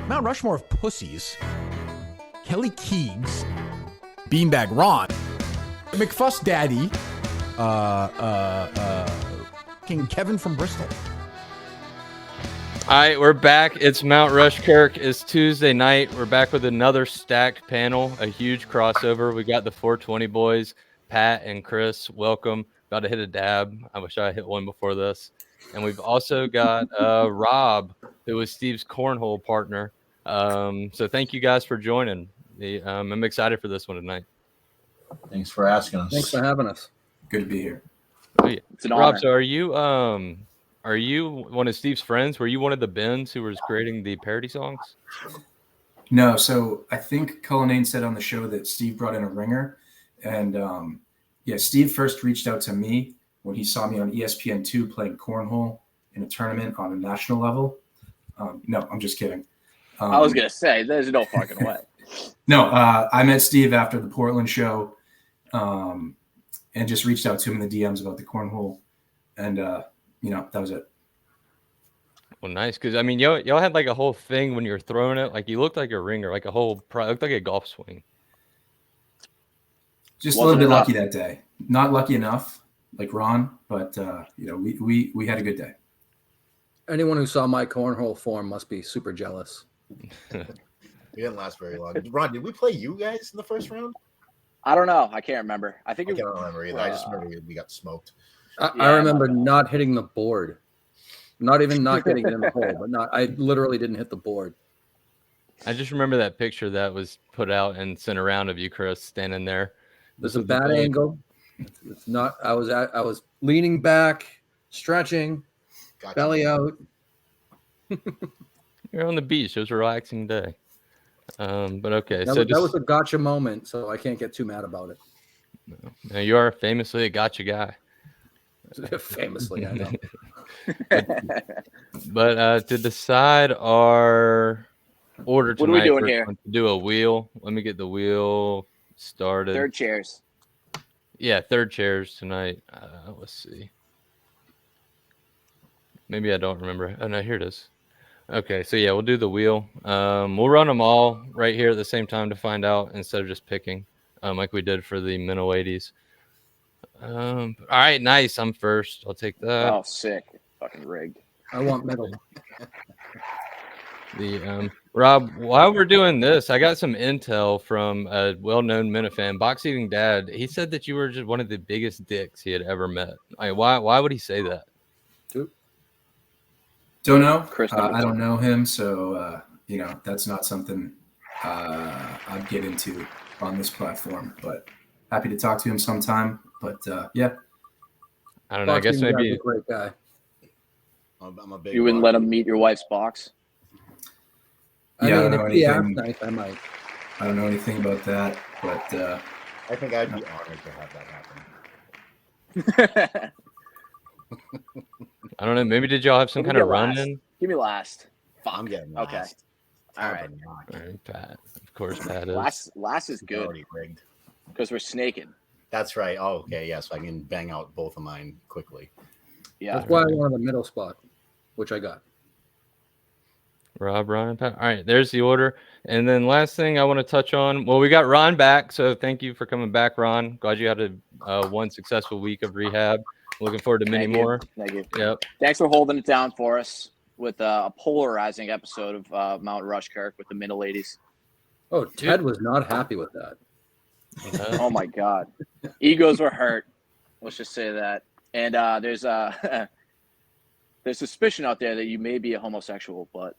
Mount Rushmore of pussies. Kelly Keegs, Beanbag Ron, McFuss Daddy, King Kevin from Bristol. All right, we're back. It's Mount Rushmore. It's Tuesday night. We're back with another stacked panel, a huge crossover. We got the 420 boys, Pat and Chris. Welcome. About to hit a dab. I wish I hit one before this. And we've also got Rob, who is Steve's cornhole partner. So thank you guys for joining. I'm excited for this one tonight. Thanks for asking us. Thanks for having us. Good to be here. Oh, yeah. It's an honor. Rob, so are you one of Steve's friends? Were you one of the Bens who was creating the parody songs? No, so I think Cullinane said on the show that Steve brought in a ringer. And Steve first reached out to me when he saw me on ESPN2 playing cornhole in a tournament on a national level. No, I'm just kidding. I was going to say, there's no fucking way. No, I met Steve after the Portland show and just reached out to him in the DMs about the cornhole. And, that was it. Well, nice. Because, I mean, y'all had like a whole thing when you were throwing it. Like, you looked like a ringer, like looked like a golf swing. Just a little bit lucky that day. Not lucky enough, like Ron, but, we had a good day. Anyone who saw my cornhole form must be super jealous. We didn't last very long. Ron, did we play you guys in the first round? I don't know. I can't remember. I can't remember either. I just remember we got smoked. I remember not hitting the board. Not even not getting it in the hole, but I literally didn't hit the board. I just remember that picture that was put out and sent around of you, Chris, standing there. There's a bad angle. It's not. I was leaning back, stretching, belly out. You're on the beach. It was a relaxing day. But okay. That was a gotcha moment, so I can't get too mad about it. No, you are famously a gotcha guy. Famously, I know. but to decide our order tonight, what are we doing here? To do a wheel. Let me get the wheel started. Third chairs. Yeah, third chairs tonight. Let's see. Maybe I don't remember. Oh, no, here it is. Okay, so yeah, we'll do the wheel. We'll run them all right here at the same time to find out instead of just picking like we did for the middle 80s. All right, nice. I'm first. I'll take that. Oh, sick. Fucking rigged. I want middle. Rob, while we're doing this, I got some intel from a well-known Minifan, Box Eating Dad. He said that you were just one of the biggest dicks he had ever met. Like, why would he say that? Don't know. I don't know him, so that's not something I'd get into on this platform. But happy to talk to him sometime. But yeah, I don't know. I guess maybe a great guy. I'm a big. You wouldn't let him meet your wife's box? I mean, if he asked nice, I might. I don't know anything about that, but I think I'd be honored to have that happen. I don't know. Maybe did y'all have some kind of run-in? Give me last. Fuck. I'm getting last. Okay. All right. Pat. Of course, Pat is. Last is good. Already rigged. Because we're snaking. That's right. Oh, okay. Yes, I can bang out both of mine quickly. Yeah. That's why I wanted the middle spot, which I got. Rob, Ron, and Pat. All right, there's the order. And then last thing I want to touch on. Well, we got Ron back, so thank you for coming back, Ron. Glad you had one successful week of rehab. Looking forward to many more. Thank you. Yep. Thanks for holding it down for us with a polarizing episode of Mount Rushmore with the middle 80s. Oh, Ted was not happy with that. Oh my God, egos were hurt. Let's just say that. And there's suspicion out there that you may be a homosexual, but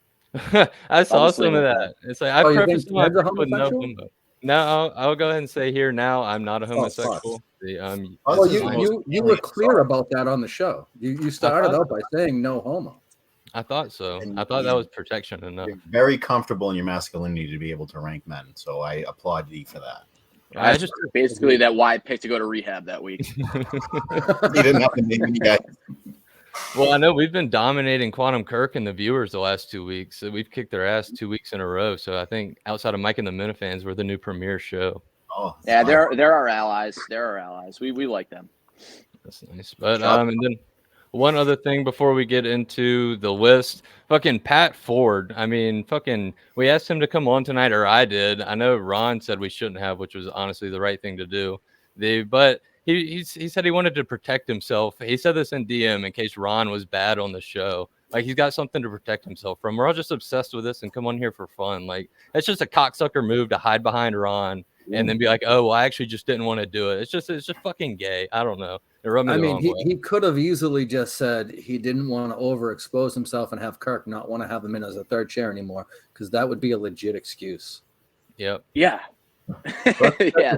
I saw some of that. It's like I prefaced my Ted's a with no homosexual? homo. No, I'll go ahead and say here now I'm not a homosexual. Well, you were clear about that on the show. You started out by saying no homo. I thought so. I thought that was protection enough. You're very comfortable in your masculinity to be able to rank men, so I applaud you for that. I just basically that why I picked to go to rehab that week. You didn't have to make me guys. Well, I know we've been dominating Quantum Kirk and the viewers the last 2 weeks. So we've kicked their ass 2 weeks in a row. So I think outside of Mike and the Minifans, we're the new premier show. Oh, yeah, they're our allies. They're our allies. We like them. That's nice. But and then one other thing before we get into the list. Fucking Pat Ford. I mean, fucking, we asked him to come on tonight, or I did. I know Ron said we shouldn't have, which was honestly the right thing to do. But he said he wanted to protect himself. He said this in DM in case Ron was bad on the show. Like, he's got something to protect himself from. We're all just obsessed with this and come on here for fun. Like, it's just a cocksucker move to hide behind Ron and then be like, oh, well, I actually just didn't want to do it. It's just fucking gay. I don't know. It rubbed me I the mean, wrong way. he could have easily just said he didn't want to overexpose himself and have Kirk not want to have him in as a third chair anymore, because that would be a legit excuse. Yep. Yeah. Yeah,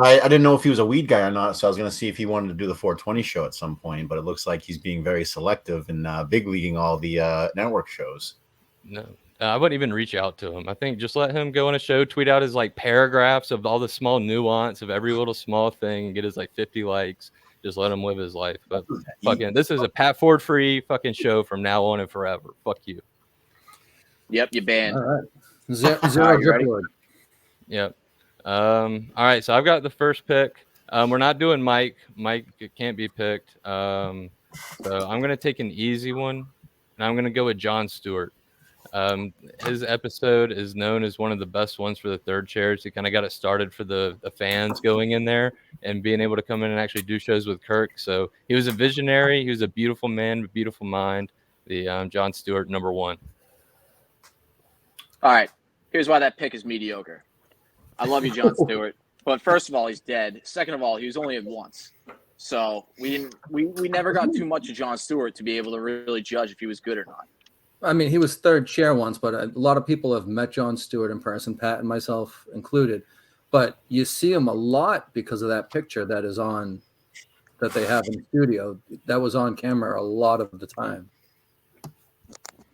I didn't know if he was a weed guy or not, so I was going to see if he wanted to do the 420 show at some point, but it looks like he's being very selective and big leaguing all the network shows. No, I wouldn't even reach out to him. I think just let him go on a show, tweet out his like paragraphs of all the small nuance of every little small thing, and get his like 50 likes. Just let him live his life. But fucking, this is a Pat Ford free fucking show from now on and forever. Fuck you. Yep, you banned. All right. Zero you ready? dripboard. Yep. All right, so I've got the first pick. We're not doing Mike. Mike can't be picked. So I'm gonna take an easy one, and I'm gonna go with Jon Stewart. His episode is known as one of the best ones for the third chairs. He kind of got it started for the fans going in there and being able to come in and actually do shows with Kirk. So he was a visionary. He was a beautiful man, a beautiful mind. The Jon Stewart, number one. All right. Here's why that pick is mediocre. I love you, Jon Stewart. But first of all, he's dead. Second of all, he was only in once. So we never got too much of Jon Stewart to be able to really judge if he was good or not. I mean, he was third chair once, but a lot of people have met Jon Stewart in person, Pat and myself included. But you see him a lot because of that picture that is on, that they have in the studio. That was on camera a lot of the time.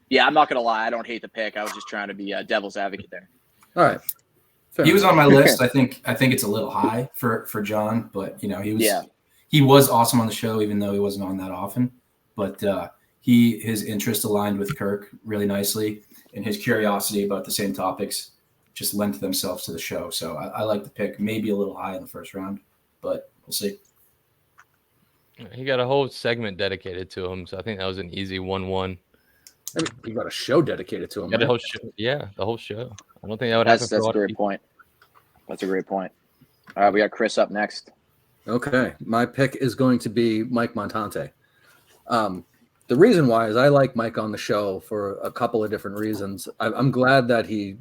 Yeah, I'm not going to lie. I don't hate the pick. I was just trying to be a devil's advocate there. All right. Fair He was enough. on my list. I think it's a little high for John, but he was awesome on the show, even though he wasn't on that often. But his interest aligned with Kirk really nicely, and his curiosity about the same topics just lent themselves to the show. So I like the pick, maybe a little high in the first round, but we'll see. He got a whole segment dedicated to him, so I think that was an easy 1-1. I mean, he got a show dedicated to him. Yeah, the Right? whole show. Yeah, the whole show. I don't think that would happen. That's a great point. That's a great point. All right, we got Chris up next. Okay, my pick is going to be Mike Montante. The reason why is I like Mike on the show for a couple of different reasons. I'm glad that he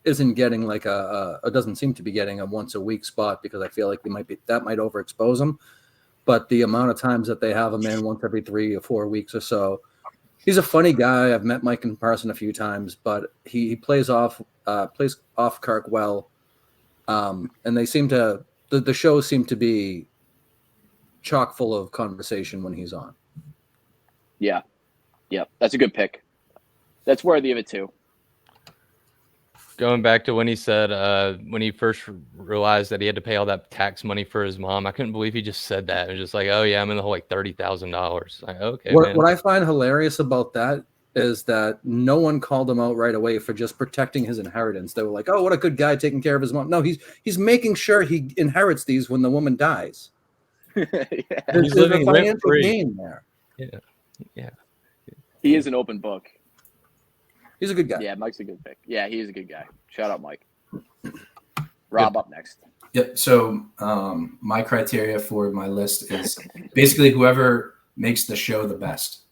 isn't getting like doesn't seem to be getting a once a week spot, because I feel like that might overexpose him. But the amount of times that they have him in once every 3 or 4 weeks or so, he's a funny guy. I've met Mike in person a few times, but he plays off Kirk well. And they seem to the shows seem to be chock full of conversation when he's on. Yeah. That's a good pick. That's worthy of it too. Going back to when he said when he first realized that he had to pay all that tax money for his mom, I couldn't believe he just said that. It was just like, oh yeah, I'm in the whole like $30,000. Like, okay, man. What I find hilarious about that is that no one called him out right away for just protecting his inheritance. They were like, oh, what a good guy taking care of his mom. No, he's making sure he inherits these when the woman dies. Yeah. He's living a financial rent-free. gain there. Yeah. He is an open book. He's a good guy. Yeah, Mike's a good pick. Yeah, he is a good guy. Shout out, Mike. Rob up next. Yep. So my criteria for my list is basically whoever makes the show the best.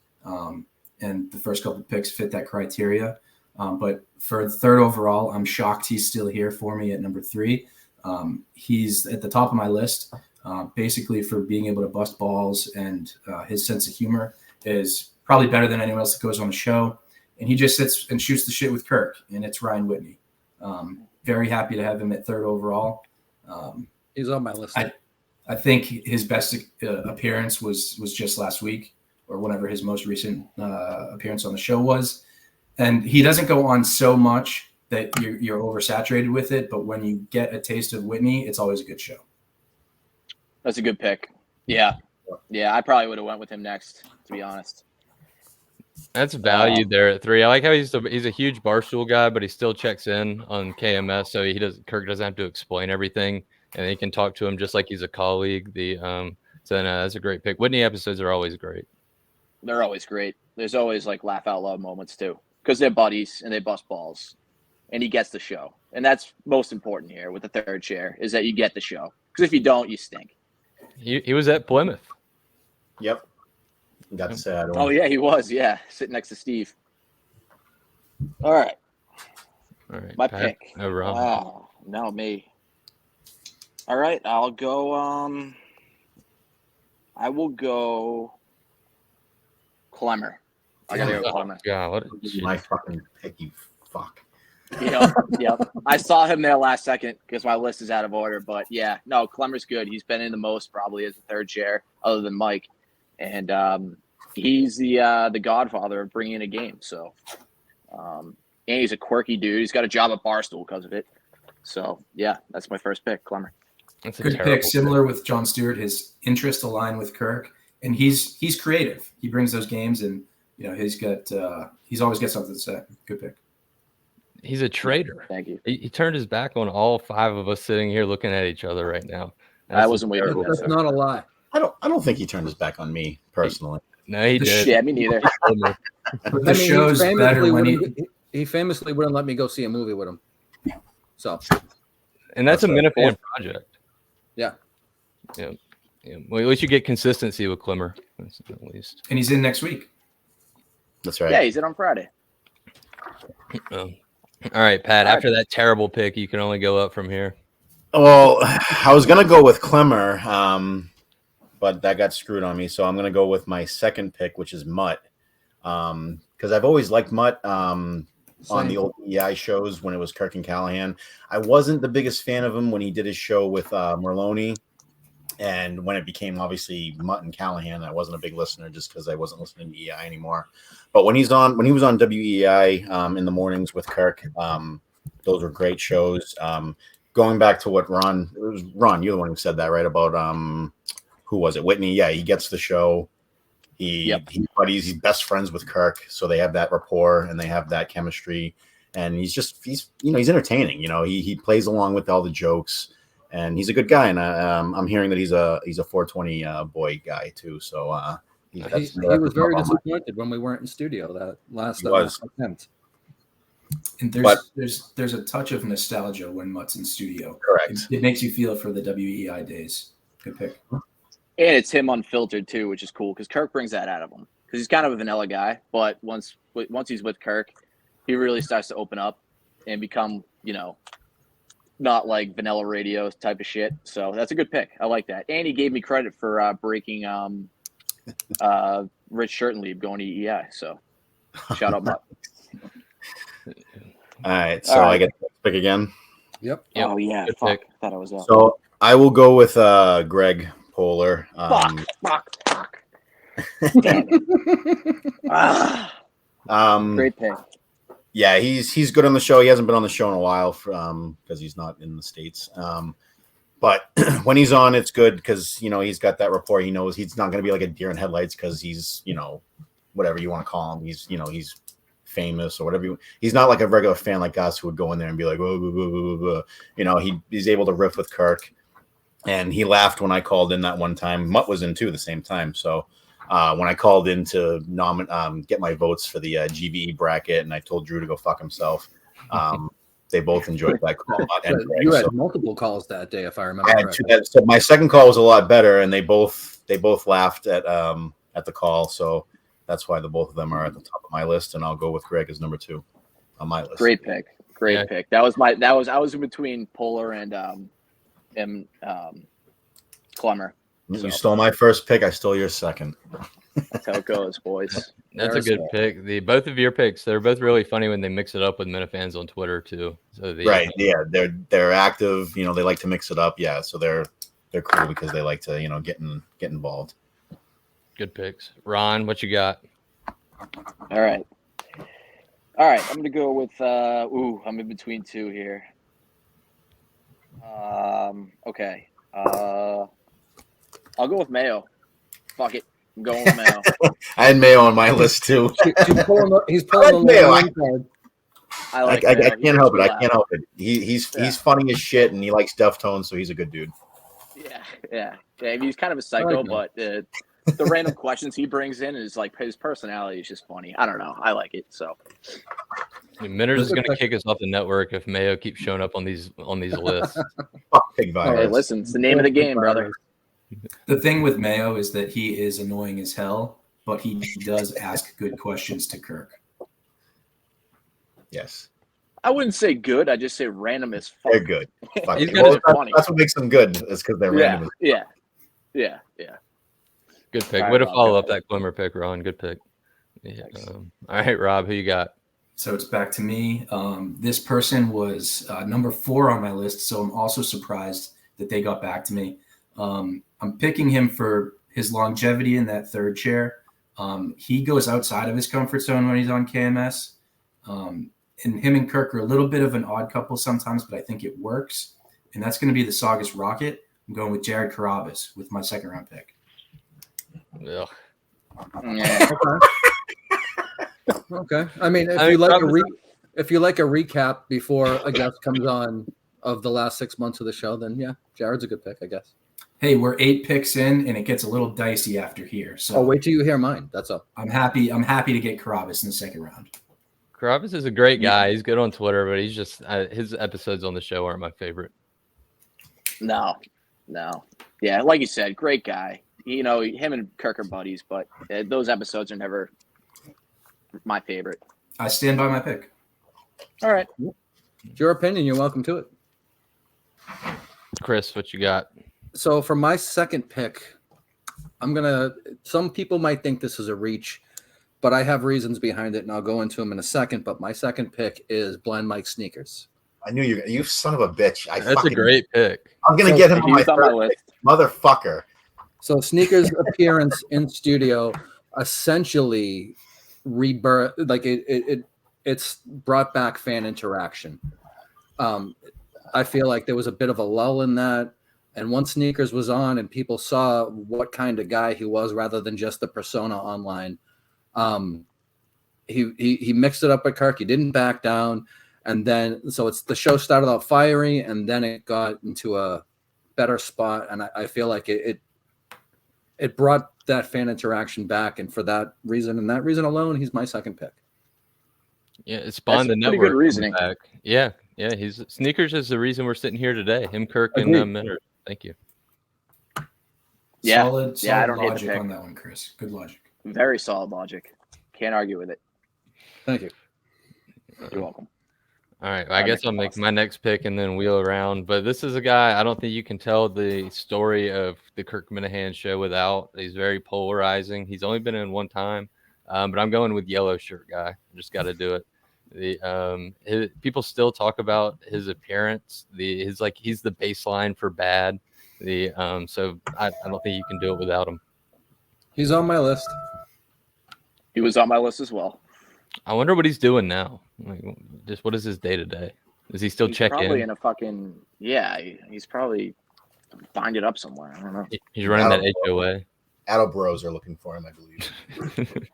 And the first couple of picks fit that criteria. But for the third overall, I'm shocked he's still here for me at number 3. He's at the top of my list, basically for being able to bust balls, and his sense of humor is probably better than anyone else that goes on the show. And he just sits and shoots the shit with Kirk, and it's Ryan Whitney. Very happy to have him at 3rd overall. He's on my list. I think his best appearance was just last week, or whenever his most recent appearance on the show was. And he doesn't go on so much that you're oversaturated with it, but when you get a taste of Whitney, it's always a good show. That's a good pick. Yeah, I probably would have went with him next, to be honest. That's valued there at 3. I like how he's a huge Barstool guy, but he still checks in on KMS, so Kirk doesn't have to explain everything, and he can talk to him just like he's a colleague. So that's a great pick. Whitney episodes are always great. They're always great. There's always like laugh out loud moments too, because they're buddies and they bust balls, and he gets the show, and that's most important here with the third chair is that you get the show. Because if you don't, you stink. He was at Plymouth. Yep. Got to say I don't. Oh yeah, he was. Yeah, sitting next to Steve. All right, my Pat. pick. Oh, Ron. Wow, no me. All right, I'll go. I will go. Clemmer. I gotta go Clemmer. God, what My fucking pick, you fuck. Yep. I saw him there last second because my list is out of order. But yeah, no, Clemmer's good. He's been in the most probably as a third chair, other than Mike, and he's the godfather of bringing in a game. So, and he's a quirky dude. He's got a job at Barstool because of it. So yeah, that's my first pick, Clemmer. That's a Good terrible pick. Similar with Jon Stewart, his interests align with Kirk, and he's creative. He brings those games, and he's always got something to say. Good pick. He's a traitor. Thank you. He turned his back on all 5 of us sitting here looking at each other right now. I wasn't waiting for That's that. not a lie. I don't think he turned his back on me personally. No, he did. Yeah, me neither. But the show's better when he famously wouldn't let me go see a movie with him. So, And that's a Minifan project. yeah. Yeah. Well, at least you get consistency with Clemmer. At least. and he's in next week. That's right. Yeah, he's in on Friday. All right, Pat. After that terrible pick, you can only go up from here. Well, I was gonna go with Clemmer, but that got screwed on me. So I'm gonna go with my second pick, which is Mutt, because I've always liked Mutt on the old EI shows when it was Kirk and Callahan. I wasn't the biggest fan of him when he did his show with Merloni, and when it became obviously Mutt and Callahan, I wasn't a big listener just because I wasn't listening to EI anymore. But when he was on WEI in the mornings with Kirk, those were great shows. Going back to what Ron, you're the one who said that, right? About who was it? Whitney. Yeah, he gets the show. He's best friends with Kirk, so they have that rapport and they have that chemistry. And he's entertaining. He plays along with all the jokes, and he's a good guy. And I'm hearing that he's a 420 boy guy too. So He was very disappointed when we weren't in studio that last attempt. And there's a touch of nostalgia when Mutt's in studio. Correct. It makes you feel for the WEI days. Good pick. And it's him unfiltered too, which is cool because Kirk brings that out of him. Because he's kind of a vanilla guy, but once he's with Kirk, he really starts to open up and become, not like vanilla radio type of shit. So that's a good pick. I like that. And he gave me credit for breaking Rich Shirtenlieb going to EI. So shout out Mutt. All right, so I get to pick again. Yep. Oh yeah, Good fuck. pick. I thought I was up. So I will go with Greg Poehler. Fuck. Damn it. Great pick. Yeah, he's good on the show. He hasn't been on the show in a while because he's not in the States. But when he's on, it's good because he's got that rapport. He knows he's not going to be like a deer in headlights because he's whatever you want to call him. He's famous or whatever. He's not like a regular fan like us who would go in there and be like, whoa, whoa, whoa, whoa, whoa. He's able to riff with Kirk, and he laughed when I called in that one time. Mutt was in too at the same time. So when I called in to get my votes for the GVE bracket, and I told Drew to go fuck himself, they both enjoyed that call. You had multiple calls that day, if I remember correctly. So my second call was a lot better, and they both laughed at the call. So that's why the both of them are at the top of my list, and I'll go with Greg as number 2 on my list. Great pick. Pick. I was in between Poehler and Clemmer. You stole my first pick. I stole your second. That's how it goes, boys. That's a good pick. Both of your picks, they're both really funny when they mix it up with Minifans on Twitter too. So right, yeah, they're active. They like to mix it up. Yeah, so they're cool because they like to get involved. Good picks. Ron, what you got? All right. I'm gonna go with I'm in between 2 here. Okay. I'll go with Mayo. Fuck it. I'm going with Mayo. I had Mayo on my list too. He's pulling Mayo. I can't help it. I can't help it. He's funny as shit, and he likes Deftones, so he's a good dude. Yeah. He's kind of a psycho, but the random questions he brings in is like his personality is just funny. I don't know. I like it. So I mean, Minners is going to kick us off the network if Mayo keeps showing up on these lists. Fuck pig virus. hey, listen, it's the name of the game, brother. The thing with Mayo is that he is annoying as hell, but he does ask good questions to Kirk. Yes. I wouldn't say good. I just say random as fuck. They're good. Fuck He's it. gonna be That's funny. what makes them good. Is because they're random. Yeah. Good pick. All right, Way to Rob, follow go up that Glimmer pick, Ron. Good pick. Yeah. All right, Rob, who you got? So it's back to me. This person was number 4 on my list, so I'm also surprised that they got back to me. I'm picking him for his longevity in that third chair. He goes outside of his comfort zone when he's on KMS. And him and Kirk are a little bit of an odd couple sometimes, but I think it works. And that's going to be the Saugus Rocket. I'm going with Jared Carabas with my second round pick. Ugh. Yeah. Okay. I mean, if you like a recap before a guest comes on of the last 6 months of the show, then yeah, Jared's a good pick, I guess. Hey, we're 8 picks in, and it gets a little dicey after here. So wait till you hear mine. That's all. I'm happy to get Carabas in the second round. Carabas is a great guy. He's good on Twitter, but he's just his episodes on the show aren't my favorite. No. Yeah, like you said, great guy. You know, him and Kirk are buddies, but those episodes are never my favorite. I stand by my pick. All right. It's your opinion. You're welcome to it. Chris, what you got? So for my second pick, some people might think this is a reach, but I have reasons behind it, and I'll go into them in a second. But my second pick is Blind Mike Sneakers. I knew you son of a bitch. That's a great pick. I'm going to get him on my third list. Motherfucker. So Sneakers' appearance in studio essentially rebirth, like it's brought back fan interaction. I feel like there was a bit of a lull in that. And once Sneakers was on and people saw what kind of guy he was rather than just the persona online, he mixed it up with Kirk. He didn't back down. And then, so the show started out fiery and then it got into a better spot. And I feel like it brought that fan interaction back. And for that reason and that reason alone, he's my second pick. Yeah, it spawned the network. Pretty good reasoning. Back. Yeah. He's Sneakers is the reason we're sitting here today. Him, Kirk, and Minner. Thank you. Yeah. Solid I don't hate the logic pick. on that one, Chris. Good logic. Very solid logic. Can't argue with it. Thank you. You're welcome. All right. Well, I guess I'll make my next pick and then wheel around. But this is a guy I don't think you can tell the story of the Kirk Minahan show without. He's very polarizing. He's only been in one time, but I'm going with yellow shirt guy. I just got to do it. People still talk about his appearance. He's the baseline for bad. So I don't think you can do it without him. He's on my list. He was on my list as well. I wonder what he's doing now. Like, just what is his day to day? Does he still check probably in? a fucking he's probably find it up somewhere. I don't know. He's running that HOA. Attlebros are looking for him, I believe.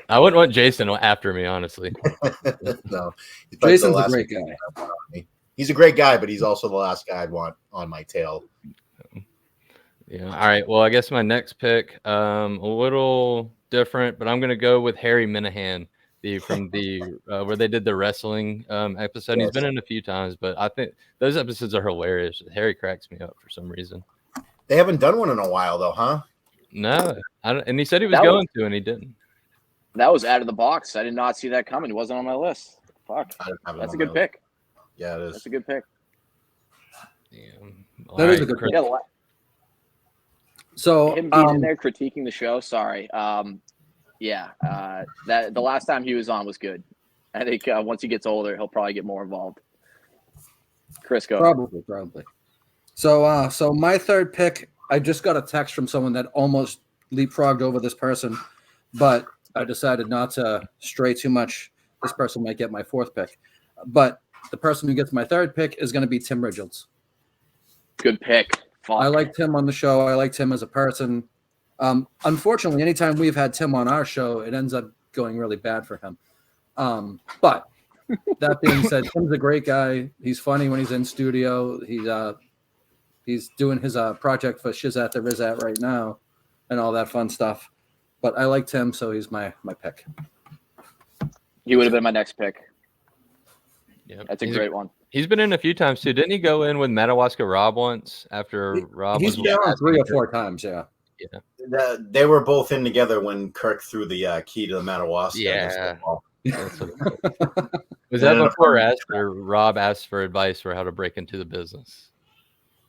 I wouldn't want Jason after me, honestly. No, Jason's a great guy. He's a great guy, but he's also the last guy I'd want on my tail. Yeah. All right. Well, I guess my next pick, a little different, but I'm going to go with Harry Minahan, from where they did the wrestling episode. Yes. He's been in a few times, but I think those episodes are hilarious. Harry cracks me up for some reason. They haven't done one in a while, though, huh? No, and he said he was going to, and he didn't. That was out of the box. I did not see that coming. It wasn't on my list. Fuck. That's a good pick. Yeah, it is. That's a good pick. That is a good pick. Yeah, So him being in there critiquing the show. Sorry. That the last time he was on was good. I think once he gets older, he'll probably get more involved. Chris, go. Probably. So my third pick, I just got a text from someone that almost leapfrogged over this person, but I decided not to stray too much. This person might get my fourth pick, but the person who gets my third pick is going to be Tim Richards. Good pick. Fuck. I liked him on the show. I liked him as a person. Unfortunately, anytime we've had Tim on our show, it ends up going really bad for him. But that being said, Tim's a great guy. He's funny when he's in studio. He's doing his project for Shizat the Rizat right now. and all that fun stuff. But I like Tim, so he's my pick. He would have been my next pick. Yeah, That's a great one. He's been in a few times too. Didn't he go in with Madawaska Rob once after Rob He's was been on 3 or 4 times, yeah. They were both in together when Kirk threw the key to the Madawaska. Yeah. That's Was that before or after Rob asked for advice for how to break into the business?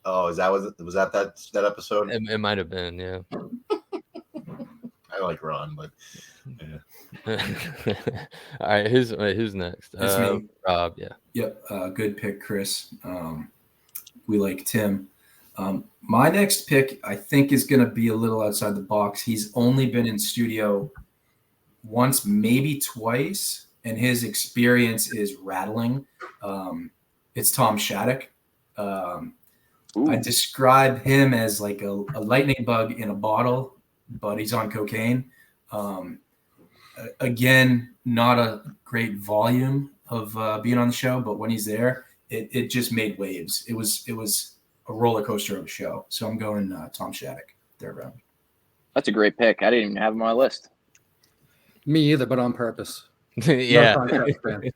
Oh, was that episode? It might have been, yeah. I like Ron, but yeah. All right, who's next? It's me. Rob, yeah. Yep, good pick, Chris. We like Tim. My next pick, I think, is going to be a little outside the box. He's only been in studio once, maybe twice, and his experience is rattling. It's Tom Shattuck. I describe him as like a lightning bug in a bottle, but he's on cocaine. Again, not a great volume of being on the show, but when he's there, it just made waves. It was a roller coaster of a show. So I'm going Tom Shattuck, third round. That's a great pick. I didn't even have him on my list. Me either, but on purpose. Yeah. I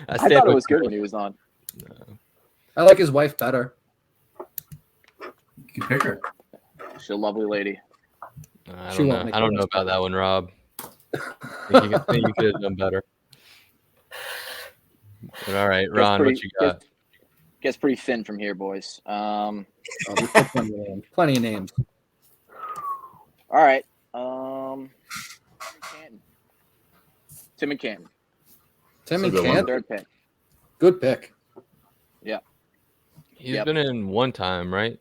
I thought it was good when he was on. I like his wife better. Good picker. She's a lovely lady. I don't know about that one, Rob. I think you could have done better. But all right, Ron, what you got? Gets pretty thin from here, boys. Plenty of names. All right. Tim and Canton. Tim and That's a good one. Canton. Third pick. Good pick. He's been in one time, right?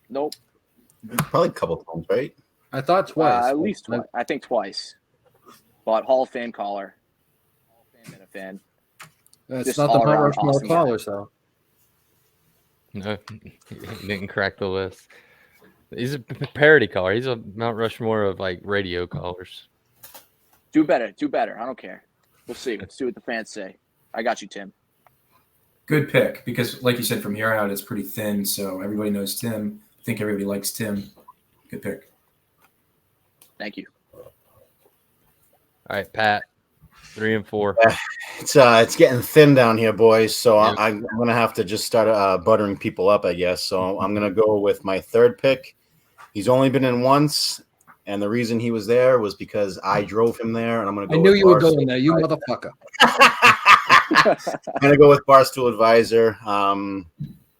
Nope. Probably a couple times, right? I thought twice. At least twice. I think twice. But Hall of Fame caller. Hall of Fame fan. It's just not the all Mount around Rushmore awesome guy. callers, though. No, he didn't crack the list. He's a parody caller. He's a Mount Rushmore of like radio callers. Do better. Do better. I don't care. We'll see. Let's see what the fans say. I got you, Tim. Good pick, because like you said, from here on out, it's pretty thin. So everybody knows Tim. I think everybody likes Tim. Good pick. Thank you. All right, Pat, 3 and 4. It's getting thin down here, boys. So I'm gonna have to just start buttering people up, I guess. So I'm gonna go with my third pick. He's only been in once, and the reason he was there was because I drove him there, and I'm gonna go. I knew with you were Barstool going there, you Advisor. motherfucker. I'm gonna go with Barstool Advisor.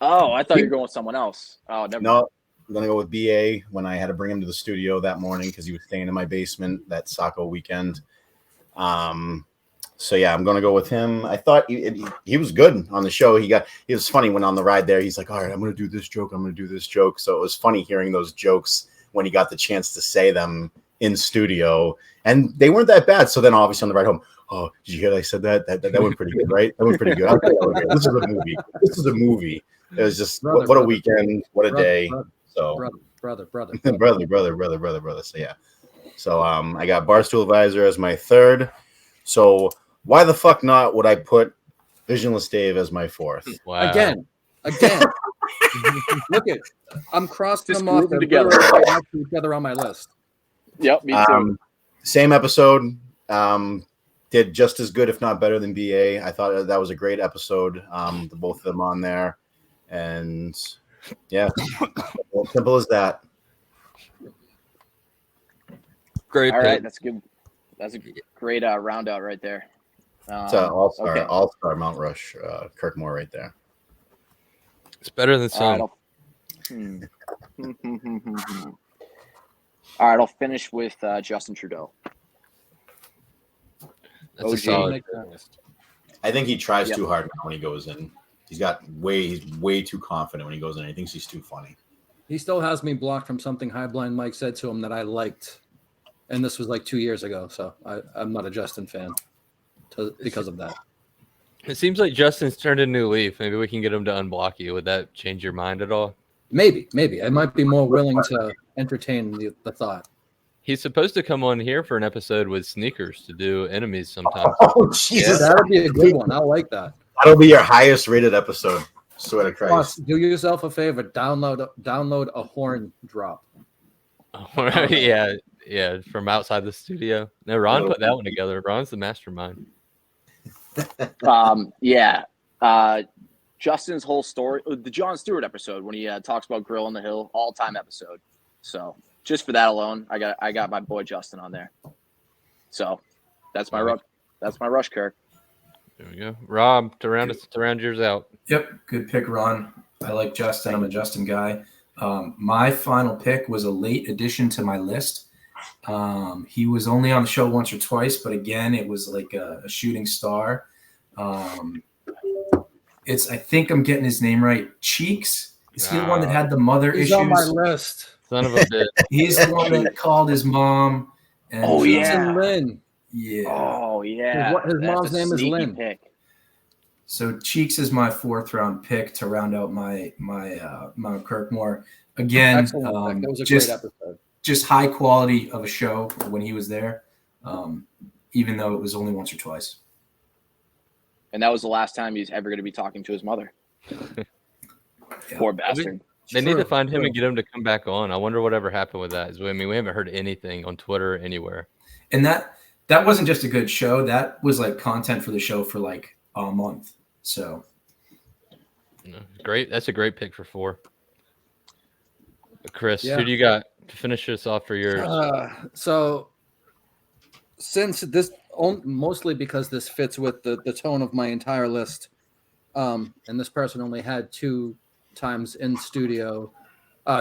Oh, I thought you were going with someone else. Oh, never mind. No, I'm gonna go with BA when I had to bring him to the studio that morning because he was staying in my basement that Saco weekend. So yeah, I'm gonna go with him. I thought he was good on the show. He was funny when on the ride there. He's like, all right, I'm gonna do this joke. I'm gonna do this joke. So it was funny hearing those jokes when he got the chance to say them in studio, and they weren't that bad. So then obviously on the ride home, oh, did you hear that I said that? That went pretty good, right? That went pretty good. I was like, okay, this is a movie. This is a movie. It was just what a weekend, what a day. Brother. Brother. So yeah. So I got Barstool Advisor as my third. So why the fuck not would I put Visionless Dave as my fourth? Wow. Again. Look at, I'm crossing Just them off. group them They're together. literally right next to each other on my list. Yep, me too. Same episode. Did just as good, if not better, than BA. I thought that was a great episode. The both of them on there, and yeah, well, simple as that. Great. All pick. right, that's good. That's a great round out right there. It's an all-star, okay. all-star Mount Rush, Kirkmore right there. It's better than All some. right, All right, I'll finish with Justin Trudeau. That's a OG. solid. I think he tries Yep. too hard now when he goes in. He's way too confident when he goes in. He thinks he's too funny. He still has me blocked from something High Blind Mike said to him that I liked. And this was like 2 years ago. So I'm not a Justin fan because of that. It seems like Justin's turned a new leaf. Maybe we can get him to unblock you. Would that change your mind at all? Maybe. I might be more willing to entertain the thought. He's supposed to come on here for an episode with Sneakers to do enemies sometime. Oh Jesus! That would be a good one. I like that. That'll be your highest rated episode. Swear to Christ. Plus, do yourself a favor. Download a horn drop. Yeah, from outside the studio. No, Ron put that one together. Ron's the mastermind. Yeah. Justin's whole story, the Jon Stewart episode when he talks about Grill on the Hill, all-time episode. So just for that alone, I got my boy Justin on there. So that's my rush, Kirk. There we go. Rob, to round yours out. Yep, good pick, Ron. I like Justin. I'm a Justin guy. My final pick was a late addition to my list. He was only on the show once or twice, but again, it was like a shooting star. I think I'm getting his name right. Cheeks. Is he the one that had the mother He's issues? on my list. Son of a bitch. He's the one that called his mom. And And Lynn. Yeah. Oh yeah. His mom's name is Lynn. Pick. So Cheeks is my 4th round pick to round out my Mount Kirkmore. Again, Excellent pick. That was a great episode. Just high quality of a show when he was there, even though it was only once or twice. And that was the last time he's ever going to be talking to his mother. Poor bastard. They need to find him and get him to come back on. I wonder whatever happened with that. I mean, we haven't heard anything on Twitter anywhere. And that wasn't just a good show. That was like content for the show for like a month. So great. That's a great pick for 4. Chris, who do you got to finish this off for yours? So since this, mostly because this fits with the tone of my entire list, and this person only had 2 times in studio,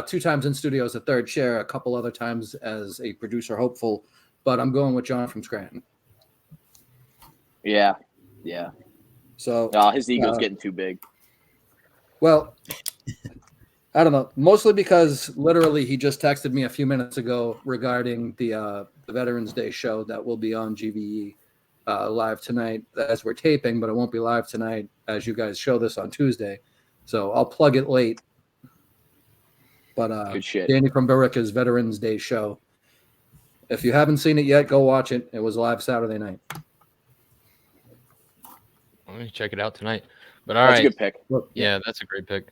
2 times in studio as a third chair, a couple other times as a producer hopeful, but I'm going with John from Scranton. Yeah. So his ego's getting too big. Well, I don't know. Mostly because literally he just texted me a few minutes ago regarding the Veterans Day show that will be on GVE live tonight as we're taping, but it won't be live tonight as you guys show this on Tuesday. So I'll plug it late. But good shit. Danny from Barica's Veterans Day show. If you haven't seen it yet, go watch it. It was live Saturday night. Let me check it out tonight. But That's a good pick. Yeah, that's a great pick.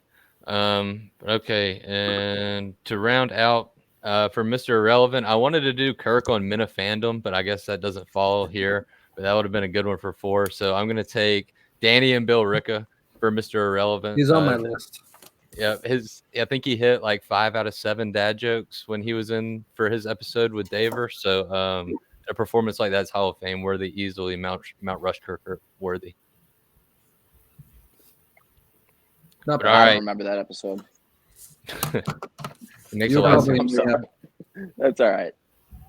Okay, and to round out for Mr. Irrelevant, I wanted to do Kirk on Men of Fandom, but I guess that doesn't fall here. But that would have been a good one for 4. So I'm going to take Danny and Bill Ricca for Mr. Irrelevant. He's on my list. Yeah, I think he hit like 5 out of 7 dad jokes when he was in for his episode with Daver. So a performance like that's Hall of Fame worthy, easily Mount Rushmore worthy. I don't remember that episode. It makes a lot of sense. That's all right.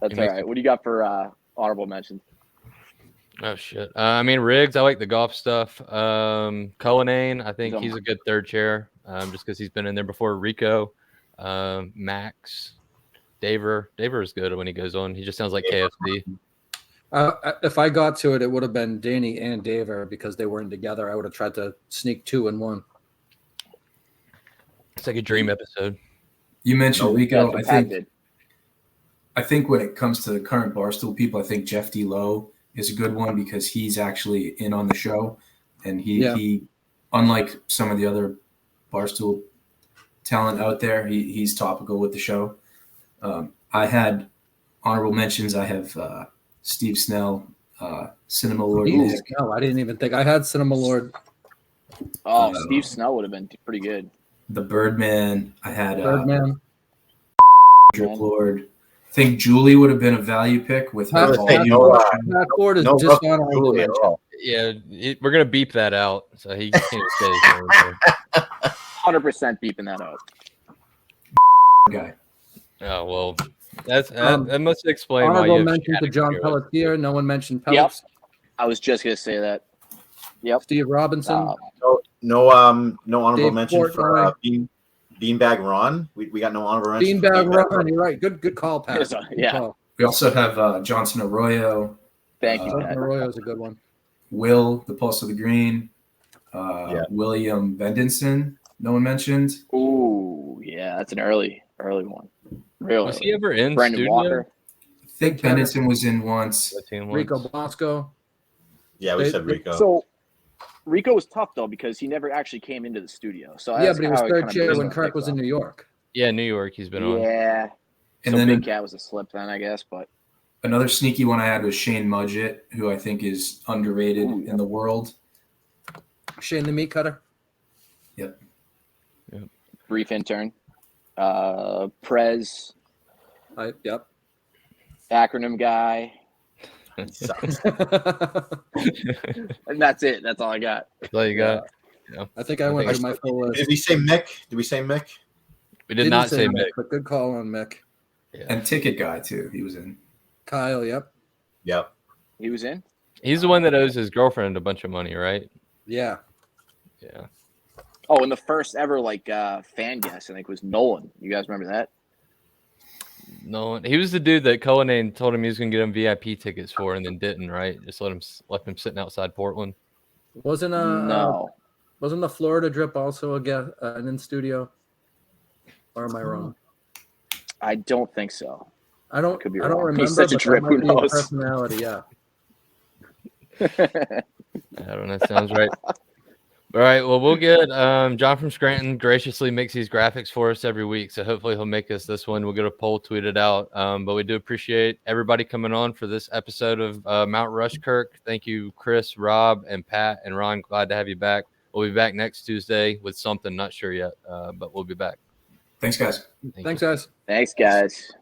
That's all right. What do you got for honorable mentions? Oh shit. I mean Riggs, I like the golf stuff. Cullinane, I think he's a good third chair. Just because he's been in there before. Rico, Max, Daver is good when he goes on. He just sounds like KFC. If I got to it, it would have been Danny and Daver because they weren't together. I would have tried to sneak 2 in 1. It's like a dream episode. You mentioned Rico. I think when it comes to the current Barstool people, I think Jeff D. Lowe is a good one because he's actually in on the show, and he unlike some of the other Barstool talent out there, he's topical with the show. I had honorable mentions. I have Steve Snell, Cinema Lord. No, I didn't even think I had Cinema Lord. Oh, Steve Snell would have been pretty good. The Birdman. I had Birdman. Drip Lord. I think Julie would have been a value pick with her. Matt Ford is just honorable mention. Yeah, we're gonna beep that out, so he can't say his name. 100% beeping that out. Guy. Oh well, that must explain why you honorable mention to John Pelletier. No one mentioned Pellets. Yep. I was just gonna say that. Yep. Steve Robinson. No honorable Dave mention Portnoy. for Beanbag Ron. We got no honorable mention. Beanbag Ron. You're right. Good call, Pat. Yeah. We also have Johnson Arroyo. Thank you, Johnson Pat. Arroyo is a good one. Will, the Pulse of the Green. William Bendenson. No one mentioned. Ooh, yeah, that's an early one. Really? Was he ever in Brandon studio? Walker. I think Bendenson was in once. Rico Bosco. Yeah, we said Rico. So Rico was tough though because he never actually came into the studio. So Yeah, but he was third chair when Kirk was in New York. Yeah, New York. He's been on. Yeah, And So then Big Cat was a slip then, I guess. But another sneaky one I had was Shane Mudgett, who I think is underrated Ooh, yeah. in the world. Shane the meat cutter. Yep. brief intern. Prez, Yep. acronym guy. He sucks. And that's it. That's all I got. That's all you got. Yeah. I think I went through my full list. Did we say Mick? Did we say Mick? We did not say Mick. but good call on Mick. Yeah. And Ticket Guy, too. He was in. Kyle, yep. Yep. He was in. He's the one that owes his girlfriend a bunch of money, right? Yeah. Yeah. Oh, and the first ever fan guest, I think, was Nolan. You guys remember that? No, he was the dude that Cullinane told him he was going to get him VIP tickets for, and then didn't. Right? Just left him sitting outside Portland. Wasn't No. wasn't the Florida Drip also an in studio? Or am I wrong? I don't think so. I don't could be I don't wrong. remember. He's such a but that drip, might who be a knows? personality, yeah. I don't know. Sounds right. All right. Well, we'll get John from Scranton graciously makes these graphics for us every week. So hopefully he'll make us this one. We'll get a poll tweeted out. But we do appreciate everybody coming on for this episode of Mount Rushkirk. Thank you, Chris, Rob, and Pat, and Ron. Glad to have you back. We'll be back next Tuesday with something. Not sure yet, but we'll be back. Thanks, guys. Thank Thanks, you. guys. Thanks, guys.